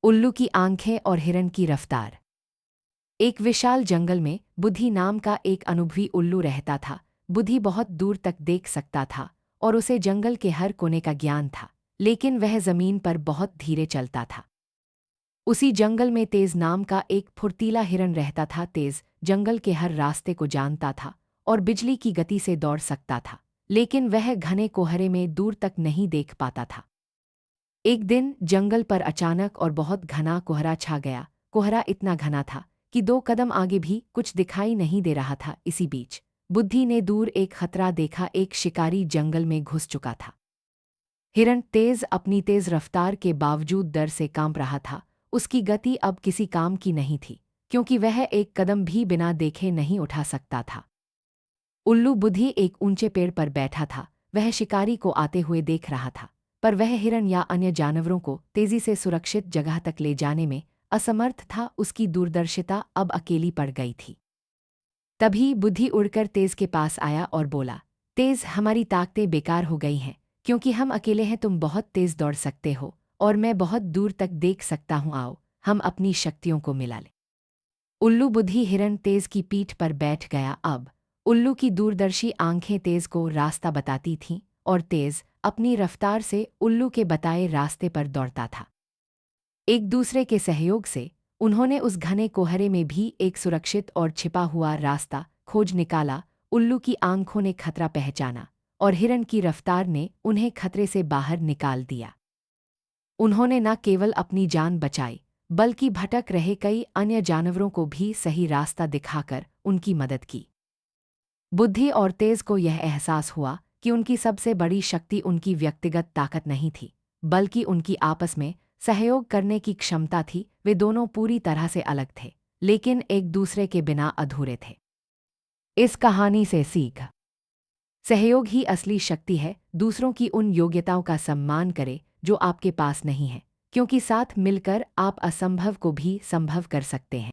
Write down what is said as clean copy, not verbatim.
उल्लू की आंखें और हिरन की रफ्तार। एक विशाल जंगल में बुद्धि नाम का एक अनुभवी उल्लू रहता था। बुद्धि बहुत दूर तक देख सकता था और उसे जंगल के हर कोने का ज्ञान था, लेकिन वह जमीन पर बहुत धीरे चलता था। उसी जंगल में तेज नाम का एक फुर्तीला हिरन रहता था। तेज जंगल के हर रास्ते को जानता था और बिजली की गति से दौड़ सकता था, लेकिन वह घने कोहरे में दूर तक नहीं देख पाता था। एक दिन जंगल पर अचानक और बहुत घना कोहरा छा गया। कोहरा इतना घना था कि 2 कदम आगे भी कुछ दिखाई नहीं दे रहा था। इसी बीच बुद्धि ने दूर एक खतरा देखा। एक शिकारी जंगल में घुस चुका था। हिरन तेज अपनी तेज रफ्तार के बावजूद डर से कांप रहा था। उसकी गति अब किसी काम की नहीं थी, क्योंकि वह एक कदम भी बिना देखे नहीं उठा सकता था। उल्लू बुद्धि एक ऊंचे पेड़ पर बैठा था। वह शिकारी को आते हुए देख रहा था, पर वह हिरन या अन्य जानवरों को तेजी से सुरक्षित जगह तक ले जाने में असमर्थ था। उसकी दूरदर्शिता अब अकेली पड़ गई थी। तभी बुद्धि उड़कर तेज के पास आया और बोला, तेज, हमारी ताकतें बेकार हो गई हैं, क्योंकि हम अकेले हैं। तुम बहुत तेज दौड़ सकते हो और मैं बहुत दूर तक देख सकता हूँ। आओ, हम अपनी शक्तियों को मिला लें। उल्लू बुद्धि हिरन तेज की पीठ पर बैठ गया। अब उल्लू की दूरदर्शी आंखें तेज को रास्ता बताती थीं और तेज अपनी रफ्तार से उल्लू के बताए रास्ते पर दौड़ता था। एक दूसरे के सहयोग से उन्होंने उस घने कोहरे में भी एक सुरक्षित और छिपा हुआ रास्ता खोज निकाला। उल्लू की आंखों ने खतरा पहचाना और हिरन की रफ्तार ने उन्हें खतरे से बाहर निकाल दिया। उन्होंने न केवल अपनी जान बचाई, बल्कि भटक रहे कई अन्य जानवरों को भी सही रास्ता दिखाकर उनकी मदद की। बुद्धि और तेज को यह एहसास हुआ कि उनकी सबसे बड़ी शक्ति उनकी व्यक्तिगत ताकत नहीं थी, बल्कि उनकी आपस में सहयोग करने की क्षमता थी। वे दोनों पूरी तरह से अलग थे, लेकिन एक दूसरे के बिना अधूरे थे। इस कहानी से सीख: सहयोग ही असली शक्ति है। दूसरों की उन योग्यताओं का सम्मान करें जो आपके पास नहीं है, क्योंकि साथ मिलकर आप असंभव को भी संभव कर सकते हैं।